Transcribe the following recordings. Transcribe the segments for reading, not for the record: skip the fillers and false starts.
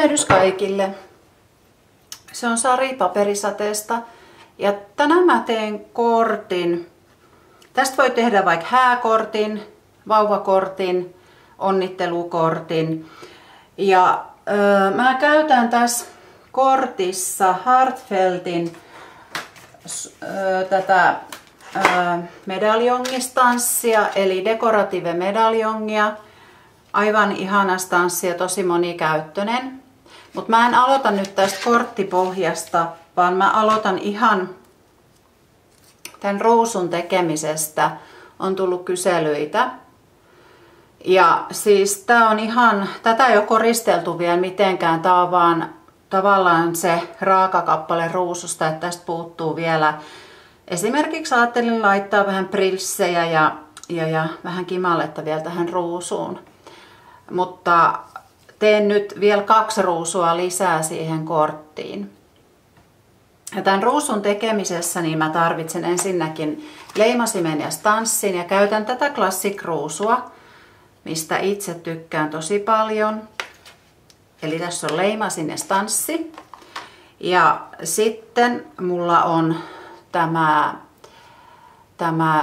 Tervehdys kaikille. Se on Sari Paperisateesta ja tänään mä teen kortin. Tästä voi tehdä vaikka hääkortin, vauvakortin, onnittelukortin. Ja mä käytän tässä kortissa Heartfeltin tätä medaljongistanssia eli dekorative medaljongia. Aivan ihana stanssi ja tosi monikäyttöinen. Mutta mä en aloita nyt tästä korttipohjasta, vaan mä aloitan ihan tämän ruusun tekemisestä. On tullut kyselyitä. Ja siis tää on ihan, tätä ei ole koristeltu vielä mitenkään. Tää on vaan tavallaan se raakakappale ruususta, että tästä puuttuu vielä. Esimerkiksi ajattelin laittaa vähän prilssejä ja vähän kimalletta vielä tähän ruusuun. Mutta teen nyt vielä 2 ruusua lisää siihen korttiin. Ja tämän ruusun tekemisessä niin mä tarvitsen ensinnäkin leimasimen ja stanssin ja käytän tätä Classic-ruusua, mistä itse tykkään tosi paljon. Eli tässä on leimasin ja stanssi. Ja sitten mulla on tämä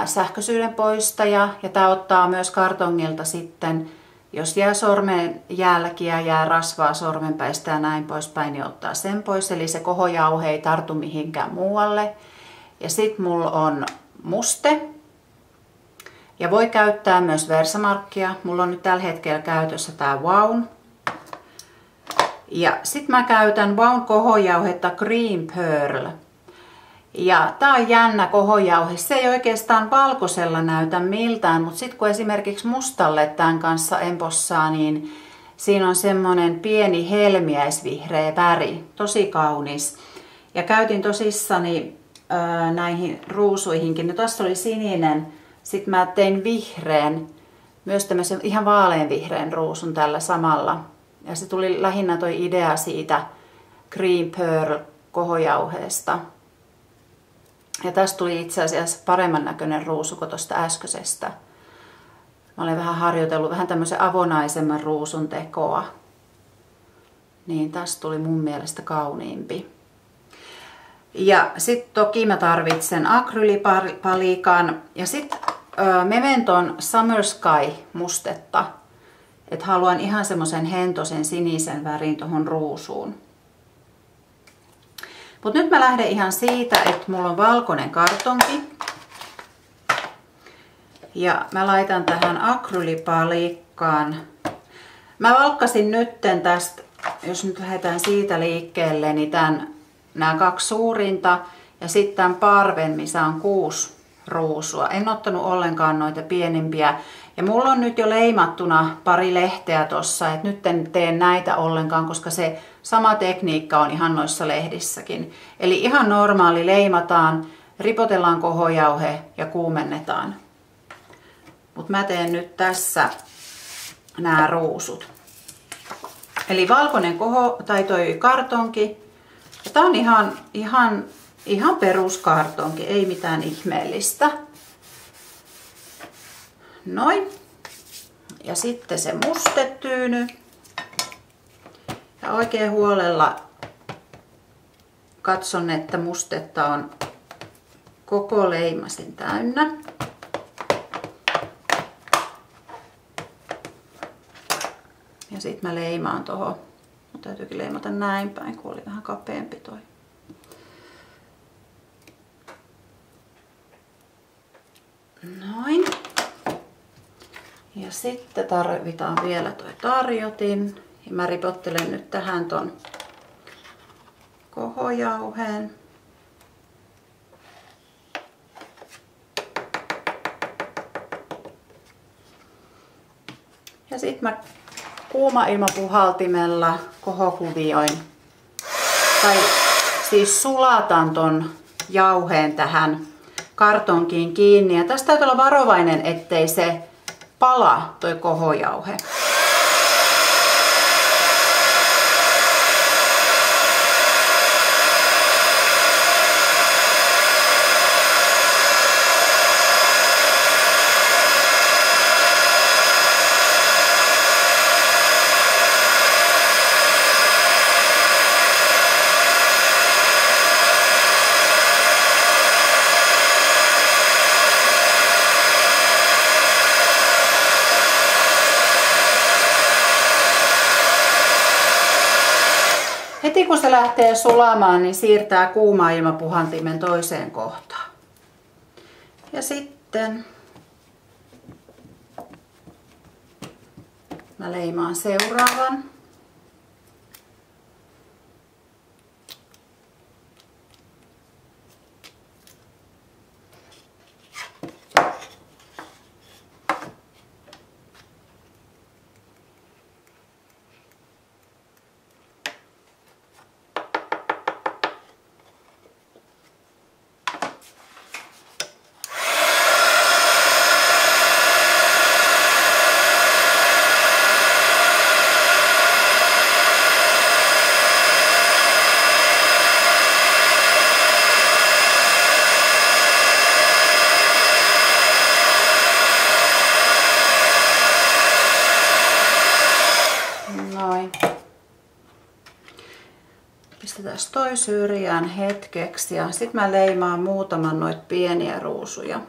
sähköisyyden poistaja ja tämä ottaa myös kartongilta sitten, jos jää sormen jälkiä, jää rasvaa sormenpäistä ja näin poispäin, niin ottaa sen pois. Eli se kohojauhe ei tartu mihinkään muualle. Ja sitten mulla on muste. Ja voi käyttää myös Versamarkia. Mulla on nyt tällä hetkellä käytössä tää Wow. Ja sitten mä käytän Wown kohojauhetta Cream Pearl. Ja tää on jännä kohojauhe. Se ei oikeastaan valkoisella näytä miltään, mutta sitten kun esimerkiksi mustalle tämän kanssa empossaa, niin siinä on semmonen pieni helmiäisvihreä väri. Tosi kaunis. Ja käytin tosissani näihin ruusuihinkin. No tässä oli sininen. Sitten mä tein vihreän, myös tämmöisen ihan vaaleanvihreän ruusun tällä samalla. Ja se tuli lähinnä toi idea siitä Cream Pearl kohojauheesta. Ja tästä tuli itse asiassa paremman näköinen ruusu kuin tuosta äskeisestä. Mä olen vähän harjoitellut vähän tämmöisen avonaisemman ruusun tekoa. Niin tästä tuli mun mielestä kauniimpi. Ja sitten toki mä tarvitsen akryylipalikan ja sitten Mementon Summer Sky mustetta. Että haluan ihan semmoisen hentosen sinisen värin tuohon ruusuun. Mutta nyt mä lähden ihan siitä, että mulla on valkoinen kartonki. Ja mä laitan tähän akryylipalikkaan. Mä valkkasin nytten tästä, jos nyt lähdetään siitä liikkeelle, niin nämä 2 suurinta ja sitten tämän parven, missä on 6 ruusua. En ottanut ollenkaan noita pienimpiä. Ja mulla on nyt jo leimattuna pari lehteä tossa, että nyt en tee näitä ollenkaan, koska se sama tekniikka on ihan noissa lehdissäkin. Eli ihan normaali leimataan, ripotellaan kohojauhe ja kuumennetaan. Mutta mä teen nyt tässä nämä ruusut. Eli valkoinen tai toi kartonki. Ja tää on ihan peruskartonki, ei mitään ihmeellistä. Noin. Ja sitten se mustetyyny. Ja oikein huolella katson, että mustetta on koko leimasin täynnä. Ja sitten mä leimaan tuohon. Mun täytyykin leimata näin päin, kun oli vähän kapeampi toi. Noin. Ja sitten tarvitaan vielä toi tarjotin. Ja mä ripottelen nyt tähän ton kohojauheen. Ja sitten mä kuuma-ilmapuhaltimella kohokuvioin. Tai siis sulatan ton jauheen tähän kartonkiin kiinni. Ja tästä täytyy olla varovainen, ettei se pala toi kohojauhe. heti kun se lähtee sulamaan, niin siirtää kuuma ilmapuhaltimen toiseen kohtaan. Ja sitten mä leimaan seuraavan. Pistetään toi syrjään hetkeksi ja sitten mä leimaan muutaman noita pieniä ruusuja.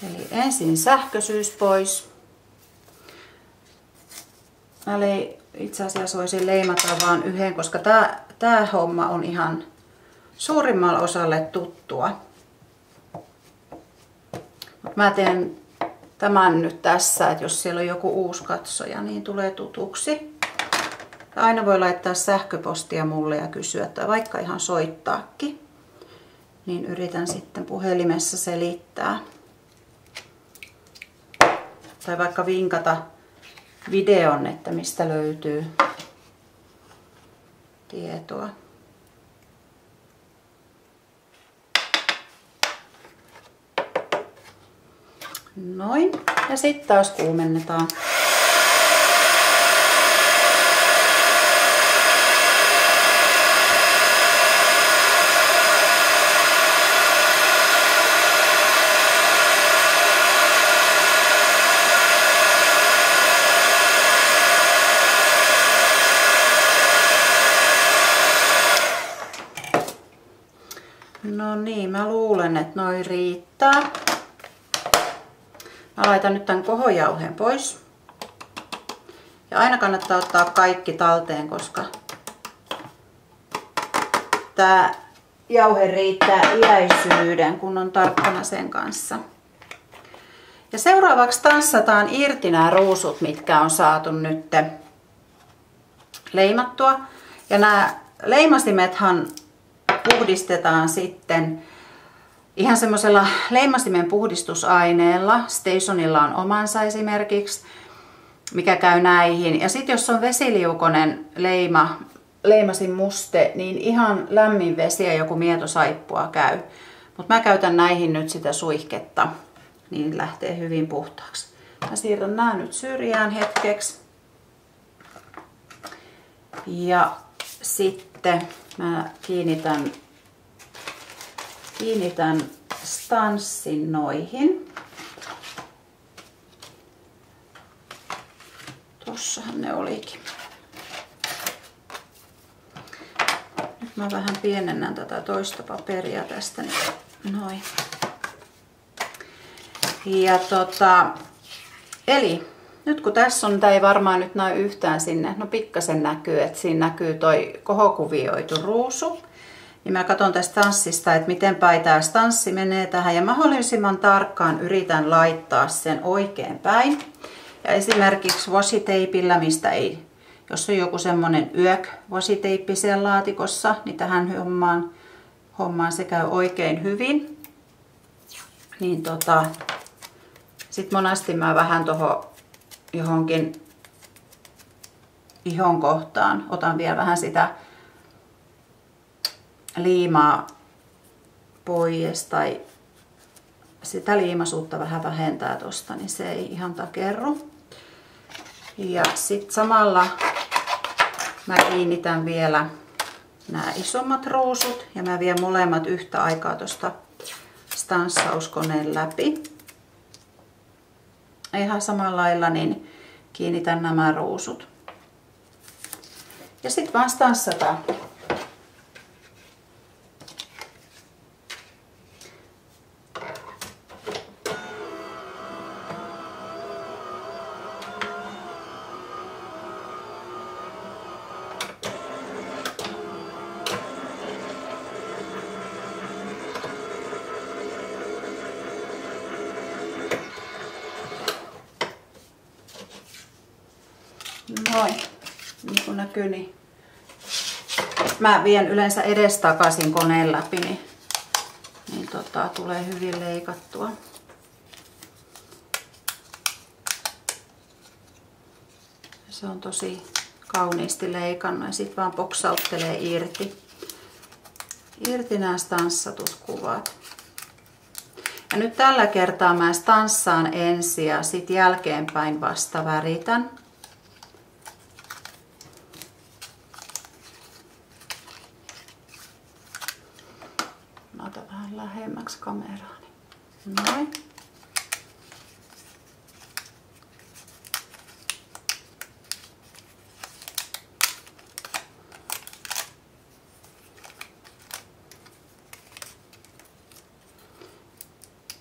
Eli ensin sähköisyys pois. Mä itse asiassa voisin leimata vain yhden, koska tää homma on ihan suurimmalle osalle tuttua. Mut mä teen tämän nyt tässä, että jos siellä on joku uusi katsoja, niin tulee tutuksi. Aina voi laittaa sähköpostia mulle ja kysyä, tai vaikka ihan soittaakin. Niin yritän sitten puhelimessa selittää. Tai vaikka vinkata videon, että mistä löytyy tietoa. Noin. Ja sitten taas kuumennetaan. No niin, mä luulen, että noi riittää. Mä laitan nyt tämän kohojauheen pois. Ja aina kannattaa ottaa kaikki talteen, koska tää jauhe riittää iäisyyden, kun on tarkkana sen kanssa. Ja seuraavaksi tanssataan irti nämä ruusut, mitkä on saatu nyt leimattua. Ja nämä leimasimethan puhdistetaan sitten ihan semmoisella leimasimen puhdistusaineella. Stationilla on omansa esimerkiksi, mikä käy näihin. Ja sitten jos on vesiliukoinen leimasin muste, niin ihan lämmin vesi ja joku mietosaippua käy. Mutta mä käytän näihin nyt sitä suihketta, niin lähtee hyvin puhtaaksi. Mä siirrän nämä nyt syrjään hetkeksi. Ja sitten mä kiinnitän stanssin noihin. Tossahan ne olikin. Nyt mä vähän pienennän tätä toista paperia tästä. Noin. Ja eli nyt kun tässä on, tää ei varmaan nyt näy yhtään sinne, no pikkasen näkyy, että siinä näkyy toi kohokuvioitu ruusu. Niin mä katson tästä stanssista, että miten päin tää stanssi menee tähän ja mahdollisimman tarkkaan yritän laittaa sen oikein päin. Ja esimerkiksi washi-teipillä, mistä ei, jos on joku semmonen washi-teippi siellä laatikossa, niin tähän hommaan se käy oikein hyvin. Niin sit monasti mä vähän tohon johonkin ihon kohtaan otan vielä vähän sitä liimaa pois tai sitä liimasuutta vähän vähentää tosta, niin se ei ihan takerru. Ja sitten samalla mä kiinnitän vielä nämä isommat ruusut ja mä vien molemmat yhtä aikaa tosta stanssauskoneen läpi. Ihan samalla lailla niin kiinnitän nämä ruusut. Ja sitten vaan stanssataan. Noin, niin kuin näkyy, niin mä vien yleensä edestakaisin koneen läpi, niin tulee hyvin leikattua. Se on tosi kauniisti leikannut ja sitten vaan poksauttelee irti nämä stanssatut kuvat. Ja nyt tällä kertaa mä stanssaan ensin ja sitten jälkeenpäin vasta väritän. Mä otan vähän lähemmäksi kameraani. Noin.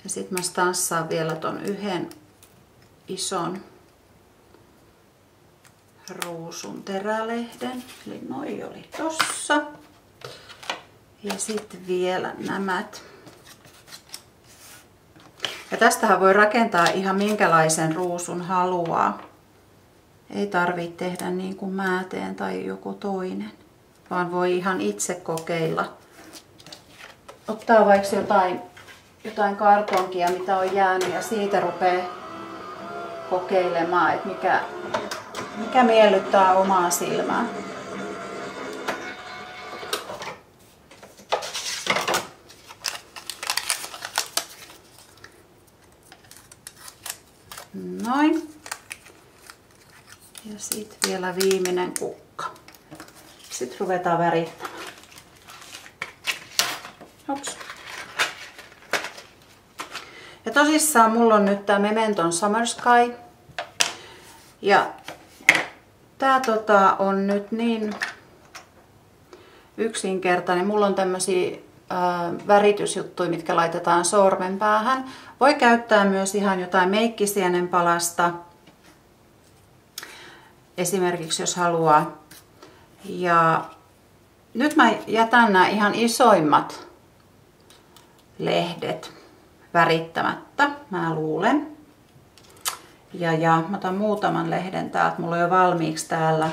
Ja sitten mä stanssaan vielä ton yhden ison ruusun terälehden. Eli noi oli tossa. Ja sitten vielä nämät. Ja tästähän voi rakentaa ihan minkälaisen ruusun haluaa. Ei tarvitse tehdä niin kuin mä teen tai joku toinen. Vaan voi ihan itse kokeilla. Ottaa vaikka jotain kartonkia, mitä on jäänyt, ja siitä rupeaa kokeilemaan, että mikä miellyttää omaa silmää. Noin. Ja sitten vielä viimeinen kukka. Sitten ruvetaan värittämään. Hops. Ja tosissaan mulla on nyt tää Mementon Summer Sky. Ja tää on nyt niin yksinkertainen. Mulla on tämmösiä väritysjuttuja, mitkä laitetaan sormen päähän. Voi käyttää myös ihan jotain meikkisienenpalasta. Esimerkiksi jos haluaa. Ja nyt mä jätän nämä ihan isoimmat lehdet värittämättä, mä luulen. Ja mä otan muutaman lehden täältä. Mulla on jo valmiiksi täällä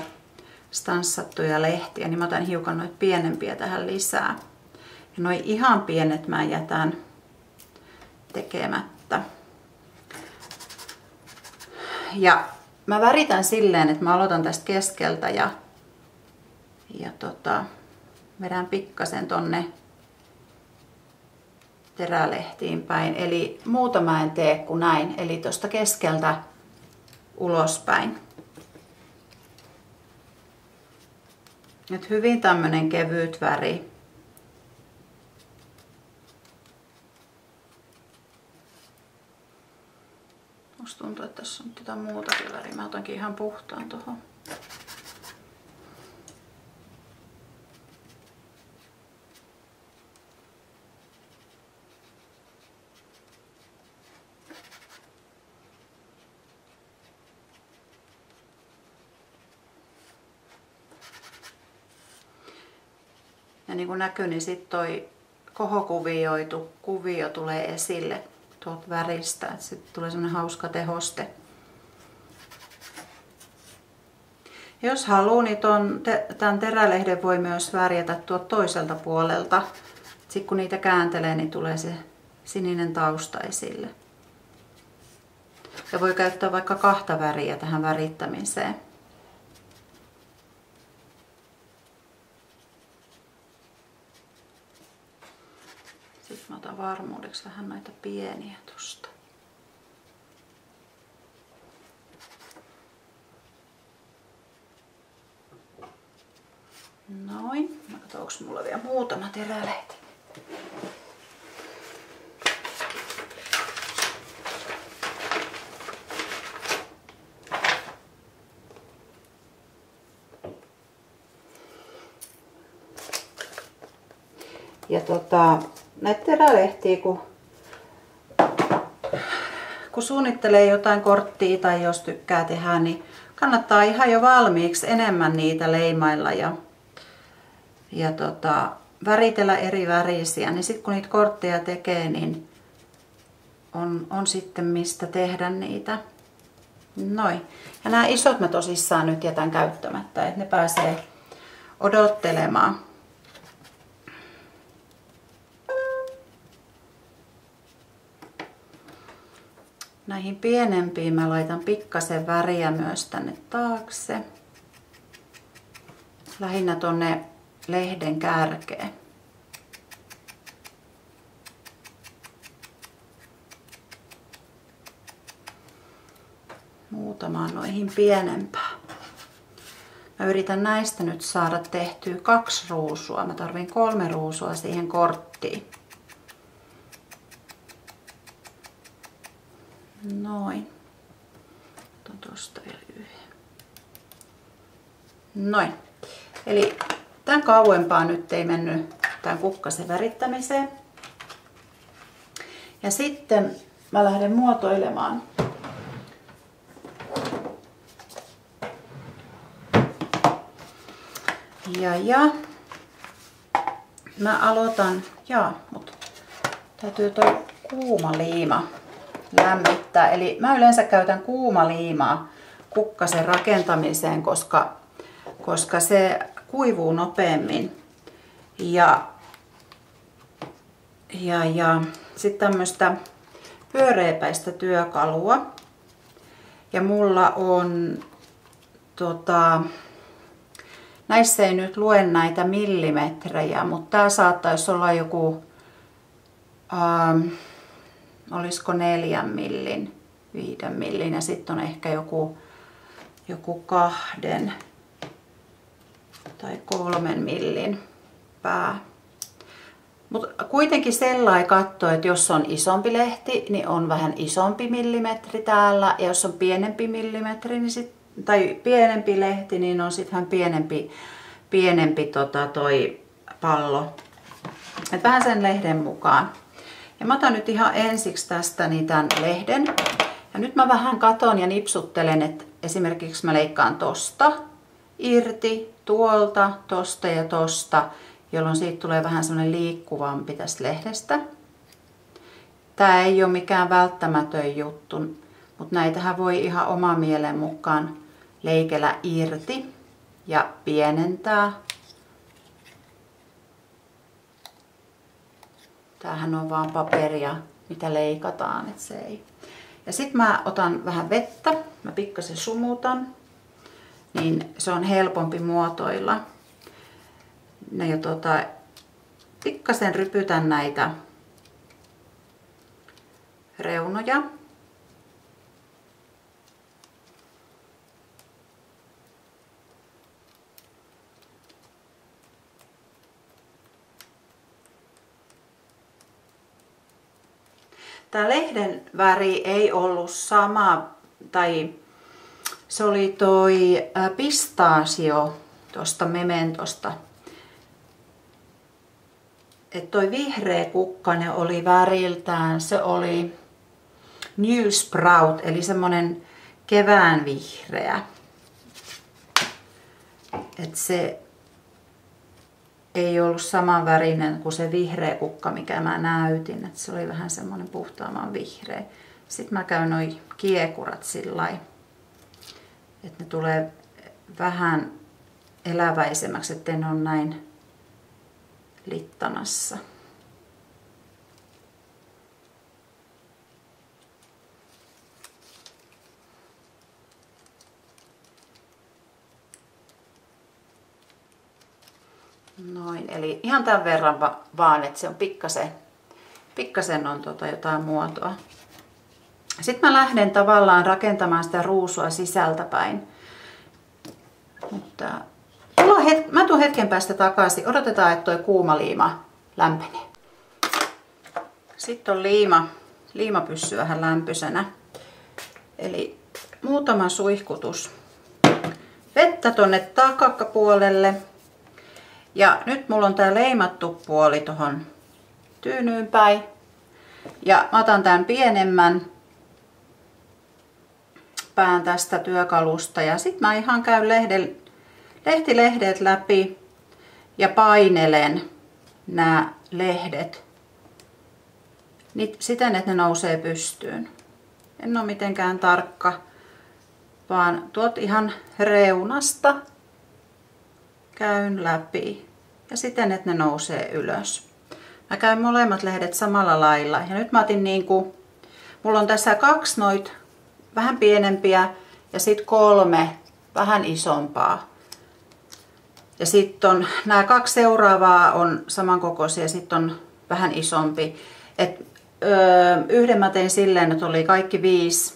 stanssattuja lehtiä, niin mä otan hiukan noita pienempiä tähän lisää. Ja noi ihan pienet mä jätän tekemättä. Ja mä väritän silleen, että mä aloitan tästä keskeltä ja vedän pikkasen tonne terälehtiin päin. Eli muuta mä en tee kuin näin. Eli tosta keskeltä ulospäin. Nyt hyvin tämmönen kevyt väri. Musta tuntuu, että tässä on jotain muutakin väriä. Mä otankin ihan puhtaan tohon. Ja niin kuin näkyy, niin sitten toi kohokuvioitu kuvio tulee esille tuolta väristä. Sitten tulee semmoinen hauska tehoste. Jos haluaa, niin tämän terälehden voi myös värjätä tuolta toiselta puolelta. Sitten kun niitä kääntelee, niin tulee se sininen tausta esille. Ja voi käyttää vaikka 2 väriä tähän värittämiseen. Sitten mä otan varmuudeksi vähän näitä pieniä tosta. Noin. Mä katson, onko mulla vielä muutama terälehti. Ja näitä terälehtiä, kun suunnittelee jotain korttia tai jos tykkää tehdä, niin kannattaa ihan jo valmiiksi enemmän niitä leimailla ja väritellä eri värisiä. Niin sitten kun niitä kortteja tekee, niin on sitten mistä tehdä niitä Noin. Ja nämä isot mä tosissaan nyt jätän käyttämättä, että ne pääsee odottelemaan. Näihin pienempiin mä laitan pikkasen väriä myös tänne taakse. Lähinnä tonne lehden kärkeen. Muutamaan noihin pienempää. Mä yritän näistä nyt saada tehtyä 2 ruusua. Mä tarvin 3 ruusua siihen korttiin. Noin. Otan tosta vielä yhden. Noin. Eli tämän kauempaa nyt ei mennyt tämän kukkasen värittämiseen. Ja sitten mä lähden muotoilemaan. Ja mä aloitan, mutta täytyy toi kuuma liima lämmittää. Eli mä yleensä käytän kuuma liimaa kukkasen rakentamiseen, koska se kuivuu nopeammin. Ja sitten tämmöistä pyöreäpäistä työkalua. Ja mulla on näissä ei nyt lue näitä millimetrejä, mutta tää saattaisi olla joku, olisiko 4 millin, 5 millin ja sitten on ehkä joku 2 tai 3 millin pää. Mutta kuitenkin sellainen katto, että jos on isompi lehti, niin on vähän isompi millimetri täällä. Ja jos on pienempi millimetri, niin tai pienempi lehti, niin on sitten vähän pienempi toi pallo. Et vähän sen lehden mukaan. Ja mä otan nyt ihan ensiksi tästä niin tämän lehden. Ja nyt mä vähän katon ja nipsuttelen, että esimerkiksi mä leikkaan tosta irti, tuolta, tosta ja tosta, jolloin siitä tulee vähän semmoinen liikkuvampi tästä lehdestä. Tää ei ole mikään välttämätön juttu, mutta näitähän voi ihan oman mielen mukaan leikellä irti ja pienentää. Tämähän on vaan paperia, mitä leikataan, et se ei. Ja sitten mä otan vähän vettä, mä pikkasen sumutan, niin se on helpompi muotoilla. Ja pikkasen rypytän näitä reunoja. Tämä lehden väri ei ollut sama, tai se oli toi pistaasio tuosta Mementosta. Et toi vihreä kukkanen oli väriltään, se oli New Sprout, eli semmonen kevään vihreä. Et se ei ollut saman värinen kuin se vihreä kukka, mikä mä näytin. Et se oli vähän semmonen puhtaamman vihreä. Sitten mä käyn noi kiekurat sillai, että ne tulee vähän eläväisemmäksi, ettei ne ole näin littanassa. Noin, eli ihan tämän verran vaan, että se on pikkasen on jotain muotoa. Sitten mä lähden tavallaan rakentamaan sitä ruusua sisältäpäin. Mutta mä tuun hetken päästä takaisin. Odotetaan, että tuo kuuma liima lämpenee. Sitten on liima pysyy vähän lämpöisenä. Eli muutama suihkutus vettä tonne takapuolelle. Ja nyt mulla on tää leimattu puoli tohon tyynyyn päin. Ja mä otan tämän pienemmän pään tästä työkalusta ja sitten mä ihan käyn lehtilehdet läpi ja painelen nämä lehdet siten, että ne nousee pystyyn. En ole mitenkään tarkka, vaan tuot ihan reunasta käyn läpi ja siten, että ne nousee ylös. Mä käyn molemmat lehdet samalla lailla ja nyt mä otin mulla on tässä 2 noit vähän pienempiä ja sitten 3 vähän isompaa. Ja sitten on nämä 2 seuraavaa on samankokoisia ja sitten on vähän isompi. Yhden mä tein silleen, että oli kaikki 5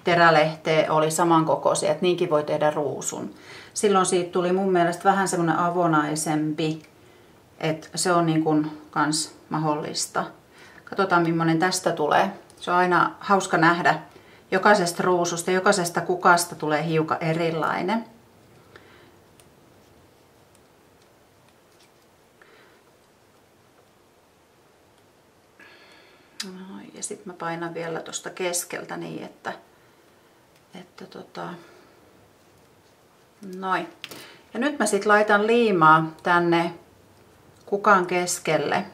terälehteä oli samankokoisia, että niinkin voi tehdä ruusun. Silloin siitä tuli mun mielestä vähän semmoinen avonaisempi, että se on niin kuin kans mahdollista. Katsotaan millainen tästä tulee. Se on aina hauska nähdä. Jokaisesta ruususta, jokaisesta kukasta tulee hiukan erilainen. No, ja sitten mä painan vielä tuosta keskeltä niin, että noin. Ja nyt mä sitten laitan liimaa tänne kukan keskelle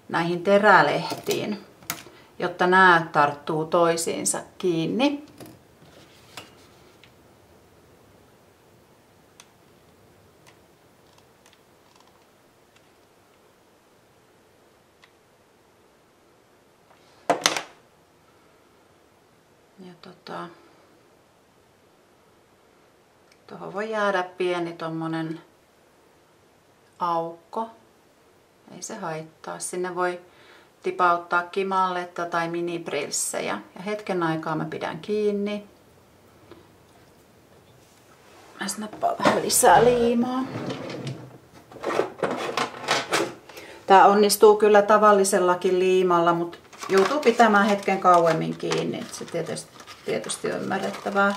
näihin terälehtiin, jotta nämä tarttuu toisiinsa kiinni. Ja tuohon voi jäädä pieni tommonen aukko. Ei se haittaa. Sinne voi tipauttaa kimalletta tai minibrilssejä. Ja hetken aikaa mä pidän kiinni. Mä snappaan vähän lisää liimaa. Tää onnistuu kyllä tavallisellakin liimalla, mutta joutuu pitämään hetken kauemmin kiinni. Se tietysti on ymmärrettävää.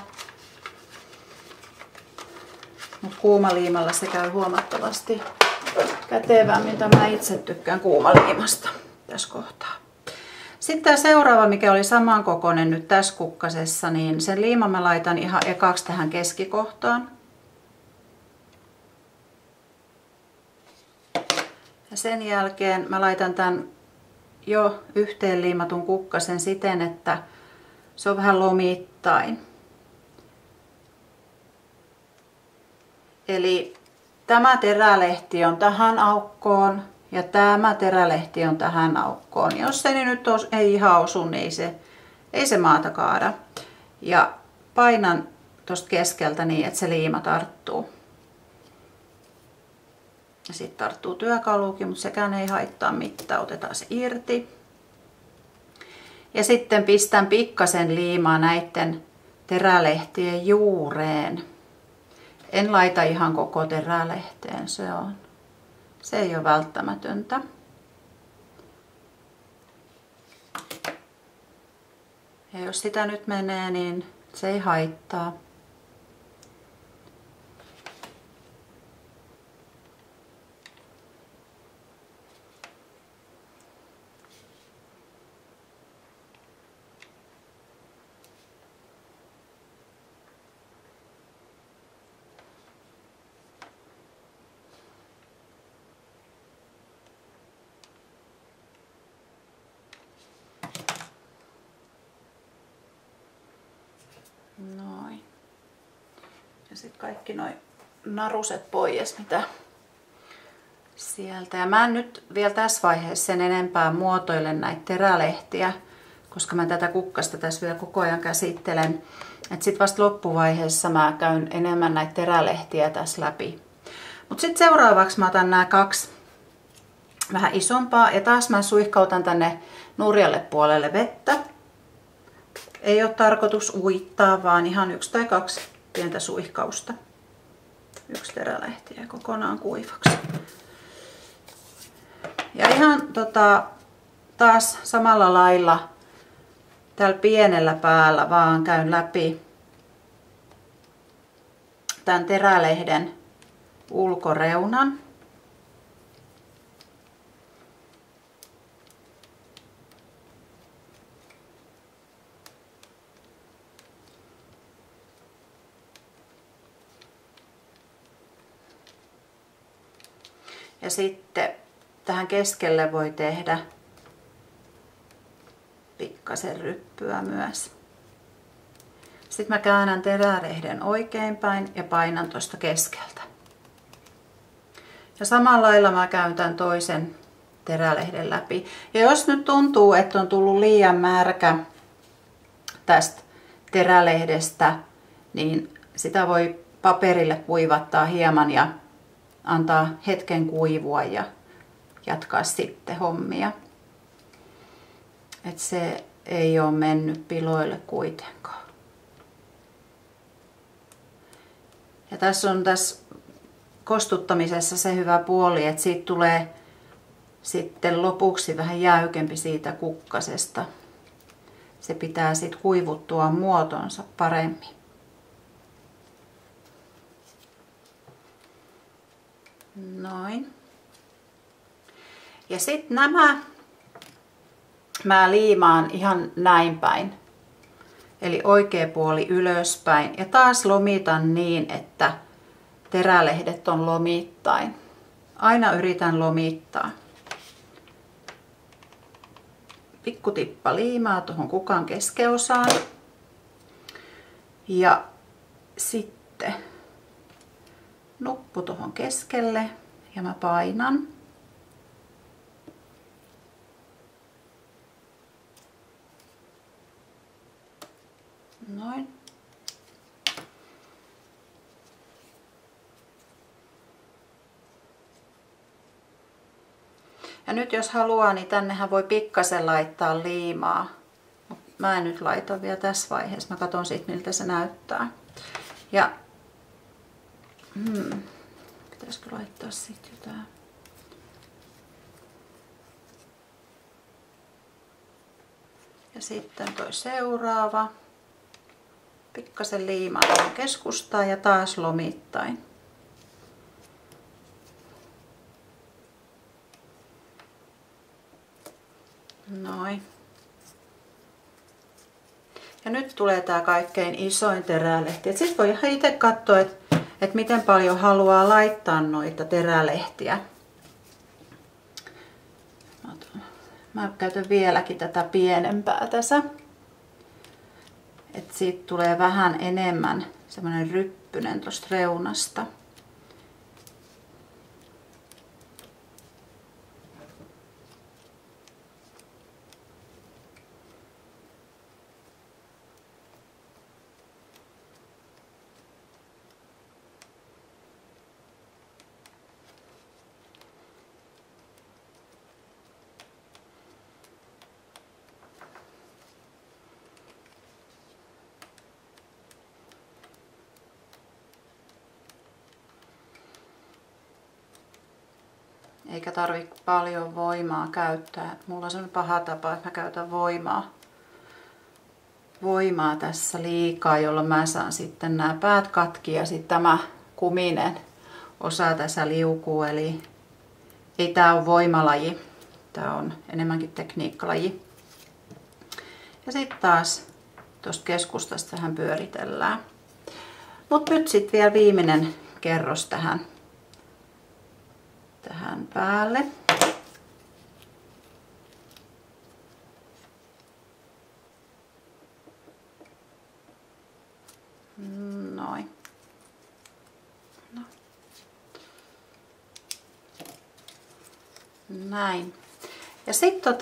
Mutta kuumaliimalla se käy huomattavasti kätevämmin. Mä itse tykkään kuumaliimasta tässä kohtaa. Sitten tämä seuraava, mikä oli samankokoinen nyt tässä kukkasessa, niin sen liiman mä laitan ihan ekaksi tähän keskikohtaan. Ja sen jälkeen mä laitan tämän jo yhteen liimatun kukkasen siten, että se on vähän lomittain. Eli tämä terälehti on tähän aukkoon ja tämä terälehti on tähän aukkoon. Jos se nyt ei ihan osu, niin ei se maata kaada. Ja painan tuosta keskeltä niin, että se liima tarttuu. Ja sitten tarttuu työkaluukin, mutta sekään ei haittaa mitään. Otetaan se irti. Ja sitten pistän pikkasen liimaa näiden terälehtien juureen. En laita ihan koko terälehteen, se ei ole välttämätöntä. Ja jos sitä nyt menee, niin se ei haittaa. Noin. Ja sitten kaikki noin naruset pois, mitä sieltä. Ja mä en nyt vielä tässä vaiheessa sen enempää muotoile näitä terälehtiä, koska mä tätä kukkasta tässä vielä koko ajan käsittelen. Että sitten vasta loppuvaiheessa mä käyn enemmän näitä terälehtiä tässä läpi. Mutta sitten seuraavaksi mä otan nämä 2 vähän isompaa ja taas mä suihkautan tänne nurjalle puolelle vettä. Ei ole tarkoitus uittaa, vaan ihan 1 tai 2 pientä suihkausta. 1 terälehti ja kokonaan kuivaksi. Ja ihan taas samalla lailla tällä pienellä päällä vaan käyn läpi tämän terälehden ulkoreunan. Ja sitten tähän keskelle voi tehdä pikkasen ryppyä myös. Sitten mä käännän terälehden oikeinpäin ja painan tuosta keskeltä. Ja samalla lailla mä käyn tämän toisen terälehden läpi. Ja jos nyt tuntuu, että on tullut liian märkä tästä terälehdestä, niin sitä voi paperille kuivattaa hieman ja antaa hetken kuivua ja jatkaa sitten hommia. Et se ei ole mennyt piloille kuitenkaan. Ja tässä on tässä kostuttamisessa se hyvä puoli, että siitä tulee sitten lopuksi vähän jäykempi siitä kukkasesta. Se pitää sitten kuivuttua muotonsa paremmin. Noin. Ja sitten nämä mä liimaan ihan näin päin. Eli oikea puoli ylöspäin. Ja taas lomitan niin, että terälehdet on lomittain. Aina yritän lomittaa. Pikku tippa liimaa tuohon kukan keskeosaan. Ja sitten nuppu tuohon keskelle ja mä painan. Noin. Ja nyt jos haluaa, niin tännehän voi pikkasen laittaa liimaa. Mä en nyt laita vielä tässä vaiheessa. Mä katson siitä, miltä se näyttää. Ja pitäisikö laittaa sitten jotain? Ja sitten toi seuraava. Pikkasen liimaa keskustaan ja taas lomittain. Noin. Ja nyt tulee tää kaikkein isoin terälehti. Sitten voi ihan itse katsoa, että miten paljon haluaa laittaa noita terälehtiä. Mä käytän vieläkin tätä pienempää tässä. Että siitä tulee vähän enemmän semmoinen ryppynen tuosta reunasta. Eikä tarvitse paljon voimaa käyttää. Mulla on sellainen paha tapa, että mä käytän voimaa tässä liikaa, jolloin mä saan sitten nämä päät katki ja sitten tämä kuminen osa tässä liukuu. Eli ei tää ole voimalaji, tää on enemmänkin tekniikkalaji. Ja sitten taas tuosta keskustasta vähän pyöritellään. Mutta nyt sitten vielä viimeinen kerros tähän päälle. Noin. No. Näin. Ja sitten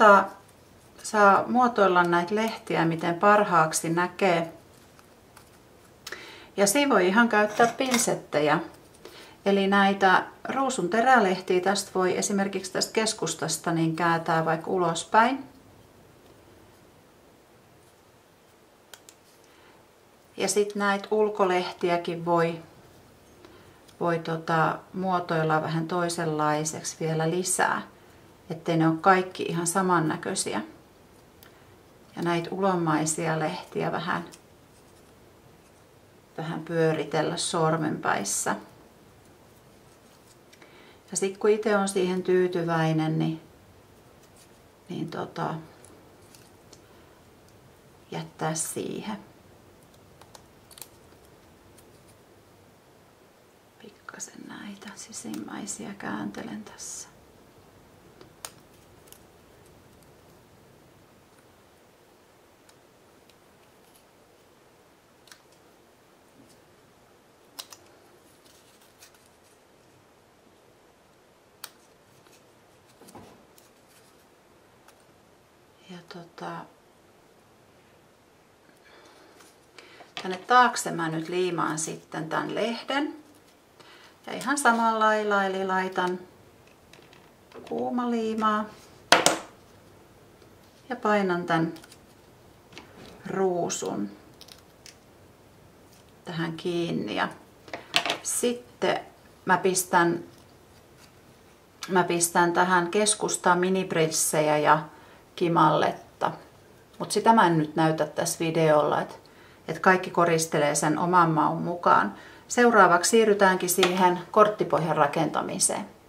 saa muotoilla näitä lehtiä, miten parhaaksi näkee. Ja siinä voi ihan käyttää pinsettejä. Eli näitä ruusun terälehtiä tästä voi esimerkiksi tästä keskustasta niin kääntää vaikka ulospäin. Ja sitten näitä ulkolehtiäkin voi muotoilla vähän toisenlaiseksi vielä lisää, ettei ne ole kaikki ihan samannäköisiä. Ja näitä ulomaisia lehtiä vähän pyöritellä sormenpäissä. Ja sitten kun itse on siihen tyytyväinen, niin jättää siihen. Pikkasen näitä sisimmäisiä kääntelen tässä. tänne taakse mä nyt liimaan sitten tämän lehden. Ja ihan samalla lailla, eli laitan kuumaliimaa ja painan tämän ruusun tähän kiinni. Ja sitten mä pistän tähän keskustaan minibritsejä ja kimalletta. Mutta sitä mä en nyt näytä tässä videolla, että kaikki koristelee sen oman maun mukaan. Seuraavaksi siirrytäänkin siihen korttipohjan rakentamiseen.